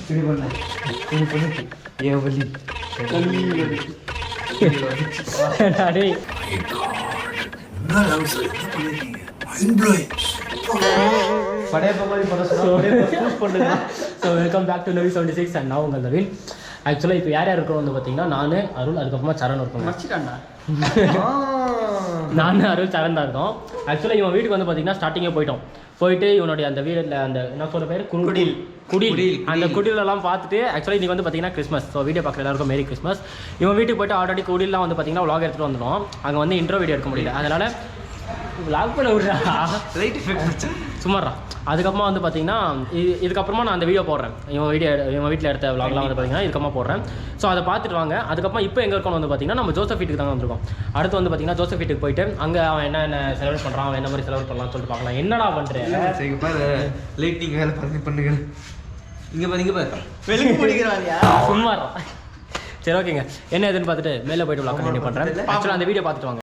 இப்படி பண்ண இது பண்ணிட்டு ஏன் வலி அடே ஸோ வெல்கம் பேக் டு நவி 76 அண்ட் நான் உங்கள் நவீன். ஆக்சுவலாக இப்போ யார் யார் இருக்கணும் வந்து பார்த்தீங்கன்னா நான் அருள், அதுக்கப்புறமா சரண் இருக்கணும். நான் அருள் சரண் தான் இருக்கோம். ஆக்சுவலாக இவன் வீட்டுக்கு வந்து பார்த்தீங்கன்னா ஸ்டார்டிங்கே போயிட்டு இவனுடைய அந்த வீட்டில் அந்த என்ன சொல்ற பேர் குடில் அந்த குடிலெல்லாம் பார்த்துட்டு ஆக்சுவலாக இன்றைக்கி வந்து பார்த்தீங்கன்னா கிறிஸ்மஸ். ஸோ வீடியோ பார்க்குற எல்லாருக்கும் மேரி கிறிஸ்மஸ். இவன் வீட்டுக்கு போய்ட்டு ஆல்ரெடி குடிலாம் வந்து பார்த்தீங்கன்னா vlog எடுத்துகிட்டு வந்துடும். அங்கே வந்து இன்ட்ரோ வீடியோ எடுக்க முடியல, அதனால் vlog பண்ண விடுறா லைட் எஃபெக்ட் சும்மாறா. அதுக்கப்புறமா வந்து பார்த்தீங்கன்னா இதுக்கப்புறமா நான் அந்த வீடியோ போடுறேன். இவன் வீட்டில் எடுத்த vlogலாம் வந்து பார்த்தீங்கன்னா இதுக்கப்புறமா போடுறேன். ஸோ அதை பார்த்துட்டு வாங்க. அதுக்கப்புறமா இப்போ எங்கே இருக்கணும் வந்து பார்த்தீங்கன்னா நம்ம ஜோசப் வீட்டுக்கு தாங்க வந்திருக்கோம். அடுத்து வந்து பார்த்தீங்கன்னா ஜோசப் வீட்டுக்கு போயிட்டு அங்கே அவன் என்ன செலிப்ரேட் பண்ணுறான், அவன் என்ன மாதிரி செலிப்ரேட் பண்ணலாம்னு சொல்லிட்டு பார்க்கலாம். என்னடா பண்ணுறேன் பாரு லைட்டிங் வேலை பண்ணுங்க. இங்கே பாரு வெளியே பிடிக்கிறாரியா சும்மாறா. சரி ஓகேங்க, என்ன எதுன்னு பார்த்துட்டு மேலே போய்ட்டு vlog கண்டினியூ பண்ணுறேன். ஆக்சுவலாக அந்த வீடியோ பார்த்துட்டு வாங்க.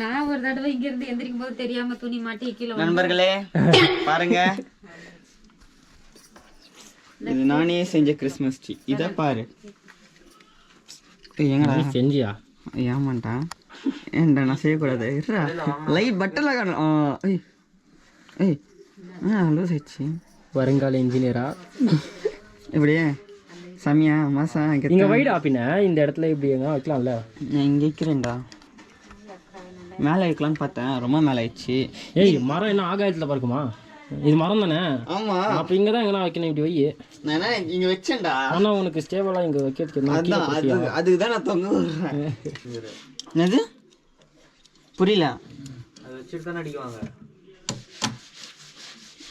நான் ஒரு தடவை இங்க இருந்து எந்திரிக்கும் போது தெரியாம துணி மாட்டி கீழே. நண்பர்களே பாருங்க, இது நானே செஞ்ச கிறிஸ்மஸ் ட்ரீ. இத பாரு. எங்கடா செஞ்சியா? ஏமாண்டா, ஏன்டா நான் செய்யக்கூடாது. லைட் பட்டன்ல காணும். லூஸ் ஆயிடுச்சு. வருங்கால இன்ஜினியரா இப்படியே சமியா மாசம் இங்க வைட் ஆப்பின இந்த இடத்துல இப்படி எங்க வைக்கலாம்ல. நான் இங்க வைக்கிறேன்டா, மேலே வைக்கலான்னு பார்த்தேன், ரொம்ப மேலே ஆயிடுச்சு. ஏய் மரம் என்ன ஆகாயத்தில் பார்க்குமா? இது மரம் தானே? ஆமா, அப்போ இங்கே தான் எங்கன்னா வைக்கணும். இப்படி வை. நான் இங்கே வச்சேன்டா. ஆனால் உனக்கு ஸ்டேபிளாக இங்கே வைக்கிறதுக்கு அதுக்கு தான் நான் தொங்க விடுறேன். என்னது புரியல? அதை வச்சுட்டு தானே அடிக்குவாங்க.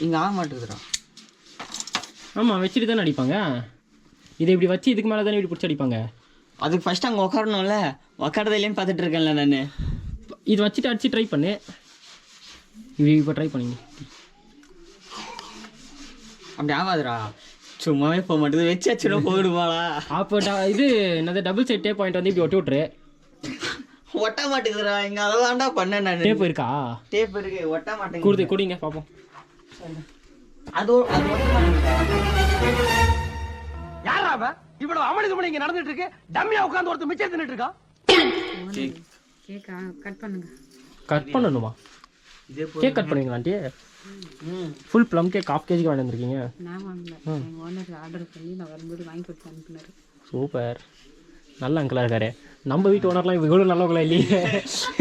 இங்கே ஆக மாட்டேங்குதுடா. ஆமாம் வச்சுட்டு தானே அடிப்பாங்க. இதை இப்படி வச்சு இதுக்கு மேலே தானே இப்படி பிடிச்சி அடிப்பாங்க. அதுக்கு ஃபஸ்ட்டு அங்கே உட்காரணும்ல, உட்காரது இல்லைன்னு பார்த்துட்டு இருக்கேன்ல நான். இது வச்சுட்டு அடிச்சு ட்ரை பண்ணு. இப்போ ட்ரை பண்ணிங்க. அப்படி ஆகாதுடா, சும்மாவே போக மாட்டேது. வச்சு வச்சுனா போயிடுவாளா? அப்போ இது என்னது டபுள் சைட் டேப் பாயிண்ட் வந்து இப்படி ஒட்டி விட்டுரு. ஒட்ட மாட்டேங்குதுடா. இங்கே அதை தான்டா பண்ணேன் நான். டேப் இருக்கா? டேப் இருக்கு, ஒட்ட மாட்டேங்குது. குடிங்க பார்ப்போம். அது ஒட்ட மாட்டேங்குது. யாரா அவன்? இவ்வளவு அமளிதுமணி இங்க நடந்துட்டு இருக்கு. டம்மியா உட்கார்ந்து ஒருத்தர் மிச்சம் தின்னுட்டு இருக்கான். கேக் கட் பண்ணுங்க. கட் பண்ணணுமா? கேக் கட் பண்ணுவீங்களா aunty? Full plum cake 1/2 kg வாங்கி வந்திருக்கீங்க. நான் வாங்கல, எங்க ஓனர் ஆர்டர் பண்ணி நான் வரும்போது வாங்கி கொடுத்து அனுப்புனாரு. சூப்பர், நல்ல அங்கிளா இருக்காரு. நம்ம வீட்டு ஓனர்லாம் இவ்வளோ நல்லவங்களா இல்லையா?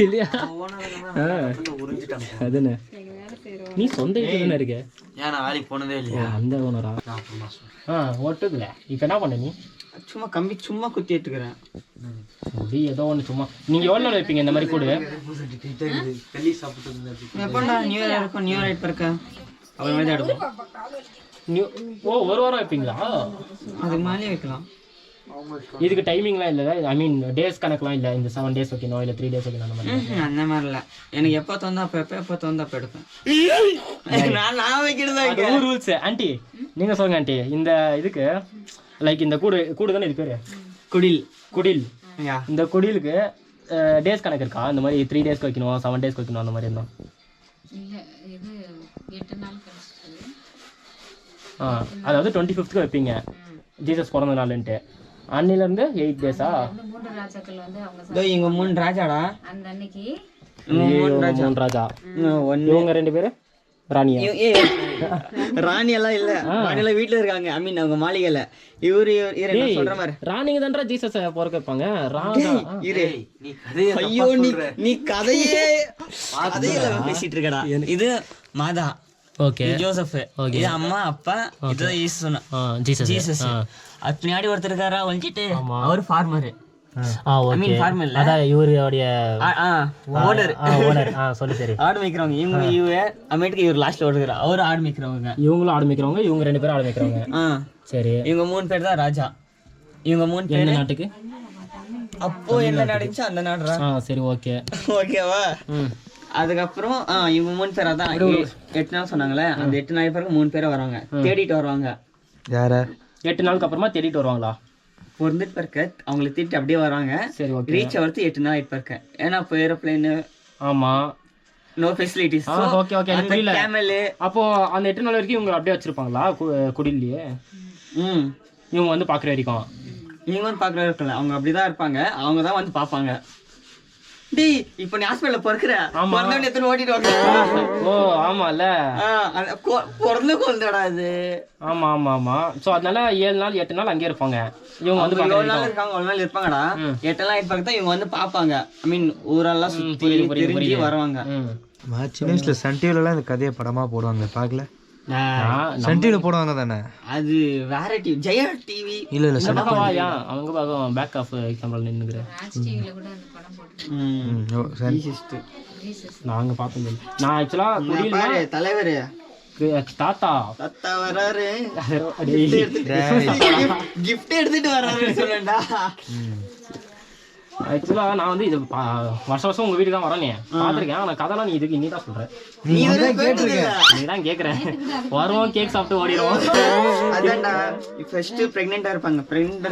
இல்லையா? அதுன்னு நீ சொந்த வீட்டில் தானே இருக்க? ஏன் நான் வேலைக்கு போனதே இல்லையா? அந்த ஓனரா? ஒட்டுதுல. இப்போ என்ன பண்ண நீ? சும்மா கம்பி சும்மா குத்தி எடுத்துக்கிறேன். முடி ஏதோ ஒன்று சும்மா. நீங்கள் எவ்வளோ நாள் வைப்பீங்க இந்த மாதிரி கூடு? களி சாப்பிட்டு எப்போண்டா நியூ இயர் இருக்கும்? நியூ இயர் ஆயிட்டு இருக்க அப்புறம் மாதிரி எடுப்போம். ஒரு வாரம் வைப்பீங்களா? அதுக்கு மேலே வைக்கலாம். இதுக்கு டைமிங்லாம் இல்லை, ஐ மீன் டேஸ் கணக்கெலாம் இல்லை. இந்த 7 days வைக்கணும் இல்லை 3 days வைக்கணும் அந்த மாதிரி? அந்த மாதிரி இல்லை, எனக்கு எப்போ தோந்தா அப்போ எப்போ தோந்தா அப்போ எடுப்பேன். நான் வைக்கிறதா ரூல்ஸ். ஆண்டி நீங்கள் சொல்லுங்க ஆண்டி, இந்த இதுக்கு லைக் இந்த கூடு தானே இது பேர்? குடில். இந்த குடிலுக்கு டேஸ் கணக்கு இருக்கா? இந்த மாதிரி 3 days வைக்கணும், 7 days வைக்கணும் அந்த மாதிரி இருந்தால்? இல்ல, இது 8 நாள் கழிச்சு. அதாவது 25th வைப்பீங்க ஜீசஸ் பிறந்த நாளுன்ட்டு. அன்னிலேருந்து 8 days-ஆ? 3 ராஜாக்கள் வந்து அவங்க இங்க 3 ராஜாடா. அந்த அன்னைக்கு 3 ராஜா. இவங்க 2 பேர் ராணியா? ராணி எல்லாம் இல்ல, ராணி எல்லாம் வீட்டுல இருக்காங்க. ஐ மீன் அவங்க மாளிகையில. இவரு சொல்ற மாதிரி ராணிங்க தான்டா ஜீசஸ் பிறக்க வைப்பாங்க. ராஜா ஐயோ நீ கதையே பேசிட்டு இருக்கடா. இது மாதா, ஓகே, ஜோசப், இது அம்மா அப்பா, இதுதான் ஜீசஸ். அது பின்னாடி ஒருத்தர் இருக்காரா ஒழிச்சிட்டு, அவர் ஃபார்மரு. அதான் இவருடைய ஓனர். சொல்லி சரி. ஆடு மேய்க்கிறவங்க இவங்க. அமேட்டுக்கு இவர் லாஸ்ட்ல ஓடுகிறார். அவரு ஆடு மேய்க்கிறவங்க. இவங்களும் ஆடு மேய்க்கிறவங்க. இவங்க 2 பேரும் ஆடு மேய்க்கிறவங்க. சரி, இவங்க 3 பேர் தான் ராஜா. இவங்க 3 பேர் நாட்டுக்கு அப்போ என்ன நடந்துச்சு அந்த நாடுறா. சரி ஓகே ஓகேவா. அதுக்கப்புறம் இவங்க 3 பேரா தான் 8 நாள் சொன்னாங்களே, அந்த 8 நாள் பேருக்கு 3 பேரை வராங்க, தேடிட்டு வருவாங்க. யார 8 நாளுக்கு அப்புறமா தேடிட்டு வருவாங்களா? பொருந்துட்டு இருக்க அவங்களை தேடிட்டு அப்படியே வராங்க. சரி ஓகே. ரீச் ஆகிறது 8 நாள் ஆயிட்டு இருக்க. ஏன்னா இப்போ ஏரோப்ளேன் ஆமா நோ ஃபெசிலிட்டிஸ். ஓகே ஓகே எனக்கு புரியல. கேமல் அப்போ அந்த 8 நாள் வரைக்கும் இவங்க அப்படியே வச்சிருப்பாங்களா குடிலையே? இவங்க வந்து பாக்குற வரைக்கும் இவங்க வந்து பாக்குற இருக்குல்ல, அவங்க அப்படிதான் இருப்பாங்க. அவங்க தான் வந்து பாப்பாங்க. டேய் இப்போ நீ ஹாஸ்பிடல்ல பொறுக்குற பொறந்தவனே எத்தனை ஓட்டிடுவாங்க. ஓ ஆமால, பொறந்து கொண்டடா இது. ஆமா ஆமா ஆமா. சோ அதனால 7 நாள் 8 நாள் அங்கே இருப்பாங்க இவங்க. வந்து 7 நாள் இருக்காங்க, 1 நாள் இருப்பாங்கடா. 8 நாள் இருப்பாங்க தான் இவங்க வந்து பாப்பாங்க. ஐ மீன் ஊரெல்லாம் சுத்தி தெரிஞ்சு வருவாங்க. சின்ன வயசுல சன் டிவில இந்த கதையை படமா போடுவாங்க, பாக்கல? சன் டிவில போடுவாங்க தானே? அது வேற டிவி, ஜெயா டிவி. இல்ல இல்ல இந்த பக்கம் வாயா, அவங்க பக்கம் பேக் ஆஃப் கேமரால நின்னுங்கற. நாங்க பார்த்தது இல்ல. நான் एक्चुअली குடியில பாரு தலைவர் தாத்தா வராரு, கிஃப்ட் எடுத்துட்டு வராருன்னு சொல்லுடா. एक्चुअली நான் வந்து இது வருஷம் வருஷம் உங்க வீட்டுக்கு தான் வரேனே, பாத்துர்க்கேன். ஆனா கதைலாம் நீ இதுக்கு நீ தான் சொல்ற, நீ தான் கேட்டிருக்க. நீ தான் கேக்குற. வருவோம் கேக் சாப்பிட்டு ஓடிடுவோம். அதான்டா ஃபர்ஸ்ட் பிரெக்னன்ட்டா இருப்பாங்க. பிரெக்னன்ட்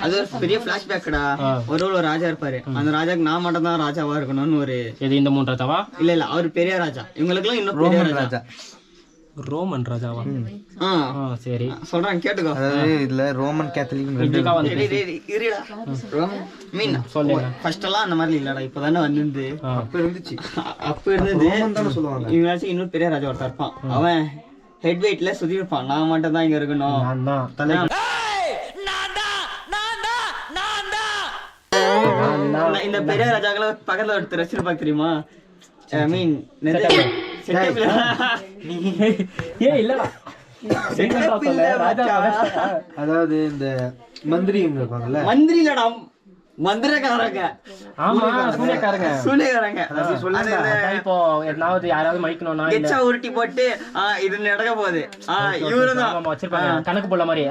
அது ஒரு பெரிய ஃபிளாஷ்பேக்டா. ஒரு ராஜா இருப்பாரு, அந்த ராஜாக்கு நான் மட்டும் தான் ராஜாவா இருக்கணும்னு ஒரு இது இந்த 3 ராஜாவா? இல்ல அவர் பெரிய ராஜா, இவங்களுக்குலாம் இன்னும் பெரிய ராஜா. ரோமன் ராஜாவா? சரி சொல்றாங்க கேட்டுக்கோ. அதாவது இதுல ரோமன் கேத்தலிக் மீன் சொல்லுங்க. ஃபர்ஸ்ட் எல்லாம் அந்த மாதிரி இல்லடா, இப்பதானே வந்து அப்ப இருந்துச்சு. அப்ப இருந்தது ரோமன் தான சொல்லுவாங்க. இவனாச்சும் இன்னும் பெரிய ராஜா ஒருத்தர் இருப்பான். அவன் ஹெட் வெயிட்ல சுத்தி இருப்பான். நான் மட்டும் தான் இங்க இருக்கணும். இந்த பெரிய ராஜாக்களை பக்கத்துல ஒருத்தர் வச்சிருப்பாங்க தெரியுமா? ஐ மீன் அதாவது இந்த மந்திரி இருப்பாங்கல்ல, மந்திரி இல்லடா, மந்திரக்காரங்க. ஆமா சூனியக்காரங்க. சூனியக்காரங்க இப்போ எதாவது யாராவது மடிக்கணும்னா கெச்சா உருட்டி போட்டு இது நடக்க போகுது, இவருதான் வச்சிருப்பாங்க கணக்கு போல மாதிரி.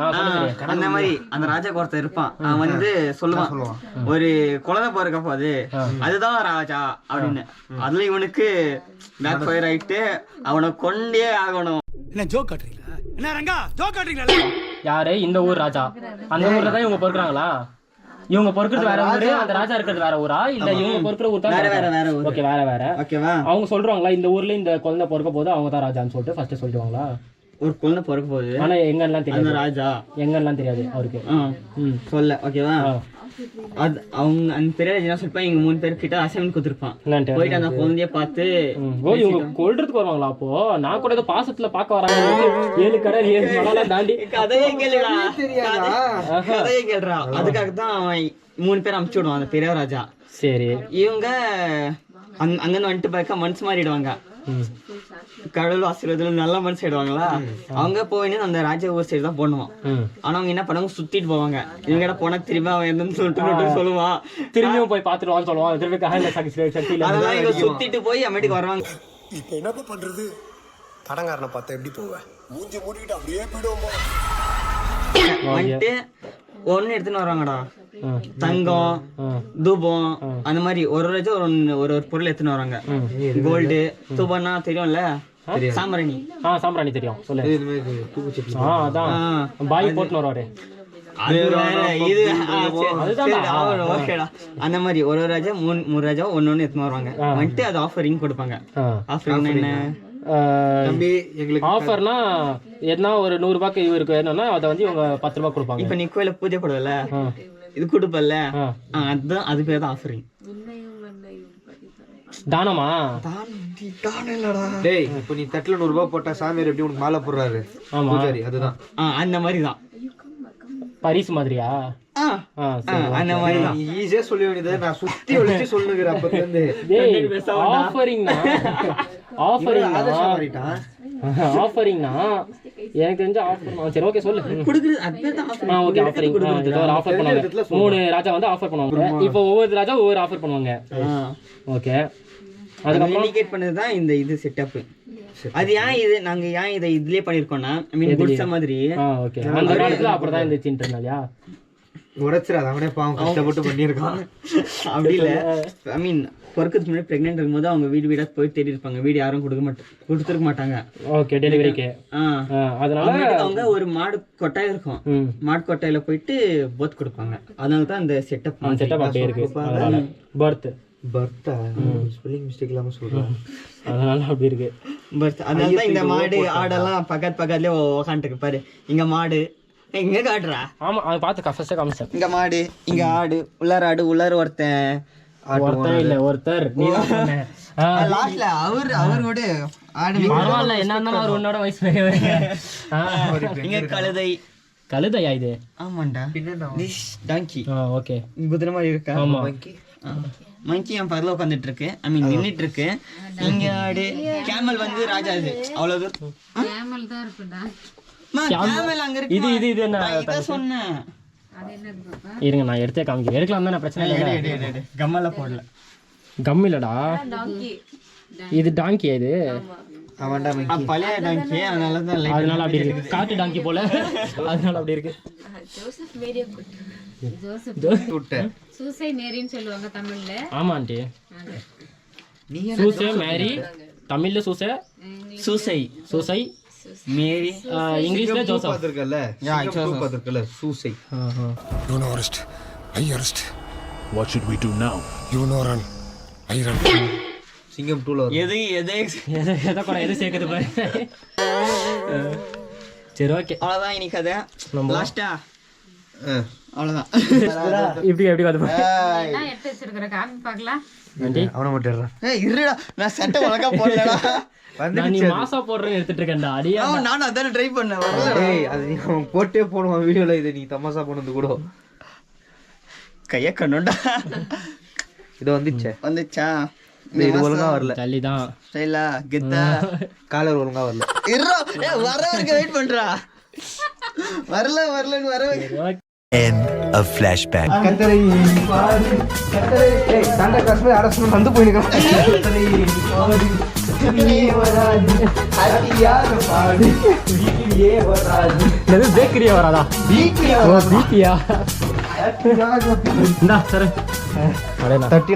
அந்த மாதிரி அந்த ராஜா ஒருத்தர் இருப்பான். அவன் வந்து சொல்லுவான் ஒரு குழந்தை பிறக்க போகுது, அதுதான் ராஜா அப்படின்னு. அதுல இவனுக்கு பேக் ஃபயர் ஆயிட்டு அவனை கொண்டே ஆகணும். என்ன ஜோக் காட்டுறீங்களா? என்ன ரங்கா ஜோக் காட்டுறீங்களா? யாரு இந்த ஊர் ராஜா? அந்த ஊர்ல தான் இவங்க பொறுக்குறாங்களா? இவங்க பொறுக்கிறது வேற ஊரு, அந்த ராஜா இருக்கிறது வேற ஊரா? இல்ல இவங்க பொறுக்கிற ஊர் தான் வேற ஊர். ஓகே வேற வேற. ஓகேவா? அவங்க சொல்றாங்களா இந்த ஊர்ல இந்த குழந்தை பொறுக்க போது அவங்க தான் ராஜான்னு சொல்லிட்டு ஃபர்ஸ்ட் சொல்லிடுவாங்களா? ஒரு குழந்தை பிறக்க போகுது, ஆனா எங்கெல்லாம் தெரியாது ராஜா, எங்கெல்லாம் தெரியாது அவருக்கு சொல்ல. ஓகேவா? அது அவங்க அந்த பெரிய ராஜா சொல்லிப்பா இங்க 3 பேர் கிட்ட அசைன்மெண்ட் கொடுத்துருப்பான். போயிட்டு அந்த குழந்தைய பார்த்து இவங்க கொல்றதுக்கு வருவாங்களா? அப்போ நான் கூட ஏதோ பாசத்துல பாக்க வராங்க. 7 கடல் 7 மலைலாம் தாண்டி கதையே கேளுடா, கதையே கேளுடா. அதுக்காக தான் அவன் 3 பேர் அமுச்சு விடுவான் அந்த பெரிய ராஜா. சரி இவங்க அங்கிருந்து வந்துட்டு பார்க்க மனசு மாறிடுவாங்க. கடவுள் ஆசீர்வாதம் நல்ல மனசு ஆயிடுவாங்களா? அவங்க போயின்னு அந்த ராஜா ஊர் சைடு தான் போடுவான். ஆனா அவங்க என்ன பண்ணுவாங்க, சுத்திட்டு போவாங்க. இவங்க போனா திரும்ப அவன் என்னன்னு சொல்லிட்டு சொல்லுவான், திரும்பியும் போய் பாத்துருவான்னு சொல்லுவான். திரும்பி அதெல்லாம் இவங்க சுத்திட்டு போய் அமெரிக்கா வருவாங்க. இப்ப என்ன பண்றது? கடங்காரனை பார்த்தா எப்படி போவேன்? மூஞ்சி மூடிக்கிட்டு அப்படியே போயிடுவோம். வந்துட்டு ஒண்ணு எடுத்துன்னு வருவாங்கடா, தங்கம் தூபம் அந்த மாதிரி ஒரு ராஜா ஒரு பொருள் எடுத்துன்னு வராங்க. கோல்டு தூபம்னா தெரியும்ல, சாம்பிராணி. சாம்பிராணி தெரியும் சொல்லு. அதான் பாய் போட்டுன்னு வருவாரு. அந்த மாதிரி ஒரு ராஜா 3 ராஜா ஒன்னு எடுத்துன்னு வருவாங்க. வந்துட்டு அது ஆஃபரிங் கொடுப்பாங்க. ஆஃபரிங் என்ன ஆஃபர்னா என்ன? ஒரு 100 ரூபாய்க்கு இவருக்கு வேணும்னா அதை வந்து இவங்க 10 ரூபாய் கொடுப்பாங்க. இப்ப நீ கோயில பூஜை போடுவல, இது கொடுப்பல்ல, அதுதான் அது பேர் தான் ஆஃபரிங். தானமா? தானம் இல்லடா டேய். இப்போ நீ தட்டுல 100 ரூபாய் போட்டா சாமியார் எப்படி உனக்கு மாலை போடுறாரு? பூஜாரி அதுதான். அந்த மாதிரி தான் பரிசு மாதிரியா? அந்த மாதிரி தான். ஈஸியா சொல்ல வேண்டியது, நான் சுத்தி ஒளிச்சு சொல்லுகிறேன். அப்பத்துல இருந்து ஆஃபரிங்னா ஆஃபரிங்னா எனக்கு தெரிஞ்ச ஆஃபர். சரி ஓகே சொல்லு. குடுக்குறது அது தான் ஆஃபர். Okay offering. ஒரு ஆஃபர் பண்ணுவாங்க. 3 ராஜா வந்து ஆஃபர் பண்ணுவாங்க. இப்போ ஒவ்வொரு ராஜா ஒவ்வொரு ஆஃபர் பண்ணுவாங்க. ஓகே அதுக்கு இண்டிகேட் பண்ணது தான் இந்த இது செட்டப். அது நாங்க இதை இதுலயே பண்ணிருக்கோம்னா, ஐ மீன் குடிச்ச மாதிரி. ஓகே அந்த காலத்துல அப்படிதான் இருந்துச்சுன்றனாலயா? உடைச்சிடாது அவனே பாவம் கஷ்டப்பட்டு பண்ணியிருக்கான். அப்படி இல்லை, ஐ மீன் பிறக்கிறதுக்கு முன்னாடி ப்ரெக்னென்ட் இருக்கும்போது அவங்க வீடு வீடாக போய் தேடி இருப்பாங்க. வீடு யாரும் கொடுத்துருக்க மாட்டாங்க. ஓகே, டெலிவரிக்கு. அதனால அவங்க ஒரு மாடு கொட்டாய் இருக்கும், மாடு கொட்டாயில போயிட்டு பர்த் கொடுப்பாங்க. அதனால தான் அந்த செட்டப் அப்படியே இருக்கு. பர்த் ஸ்பெல்லிங் மிஸ்டேக் இல்லாம சொல்றேன். அதனால அப்படி இருக்கு பர்த். அதனால தான் இந்த மாடு ஆடெல்லாம் பக்கத்துலயே உக்காந்துருக்கு பாரு. இங்க மாடு இங்க காட்டுறா. ஆமா, அதை பார்த்து ஃபர்ஸ்ட் காமிச்சேன். இங்க மாடு, இங்க ஆடு, உள்ளார ஆடு, உள்ளார ஒருத்தன் இல்ல ஒருத்தர். லாஸ்ட்ல அவர் கூட ஆடு. பரவாயில்ல, என்ன இருந்தாலும் அவர் உன்னோட வயசு பெரியவங்க. இங்க கழுதை. கழுதையா இது? ஆமாண்டா, டாங்கி. ஓகே, குதிரை மாதிரி இருக்கா? ஆமா. மங்கி என் பக்கத்துல உட்காந்துட்டு இருக்கு, ஐ மீன் நின்னுட்டு இருக்கு. இங்க ஆடு. கேமல் வந்து ராஜா. இது அவ்வளவு கேமல் தான் இருக்குடா. கேமல் அங்க இருக்கு. இது என்ன சொன்னேன். அது என்னது பாப்பா? இருங்க, நான் எடுத்தே காமிக்கிறேன். எடுக்கலாம் தானே, பிரச்சனை இல்லை. கம்மல போடல. கம் இல்லடா, இது டாங்கி. இது அவன்டா பழைய டாங்கி, அதனால அப்படி இருக்கு. காட்டு டாங்கி போல, அதனால அப்படி இருக்கு. ஜோசப் சூசை மேரின்னு சொல்லுவாங்க தமிழ்ல. ஆமா ஆண்டி, சூசை மேரி. தமிழ்ல சூசை, சூசை, சூசை மேரி. இங்கிலீஷ்ல ஜோசப். பாத்துர்க்கல பாத்துர்க்கல Susai. You no arrest. I arrest. What should we do now? You no run. I run. சிங்கம் 2ல எதை கூட எது சேர்க்குது பாரு. சரி, ஓகே, அவ்வளவுதான் இன்னைக்கு கதை. லாஸ்டா அவ்வளவுதான். இப்படி எப்படி வந்து என்ன எடுத்து வச்சிருக்கிற காமி பார்க்கலாம். அவனை மட்டும் இருடா, நான் சட்டை ஒழுங்கா போடலடா. நீ மாசா போடுறேன்னு எடுத்துட்டு இருக்கேன்டா. அடியா, நானும் அதான ட்ரை பண்ணேன். ஏய், அது நீ போட்டே போடுவான் வீடியோல. இது நீ தமாசா பண்ணது கூட கைய கண்ணுண்டா. இது வந்துச்சா? இது ஒழுங்கா வரல. தள்ளிதான் ஸ்டைலா கெத்தா. காலர் ஒழுங்கா வரல. வர வரைக்கும் வெயிட் பண்றா. வரலன்னு வர. End of flashback. கத்தரை பாரு, கத்தரை. ஏய், சாண்டா கிளாஸ் போய் அரசு வந்து போயிடுறான். கத்தரை பாரு, நீயே வராது. ஹாப்பியாக பாடு, நீயே வராது. இது பேக்கரியா வராதா? பீக்கியா பீக்கியா? ஹாப்பியாக இந்தா சரி. தட்டி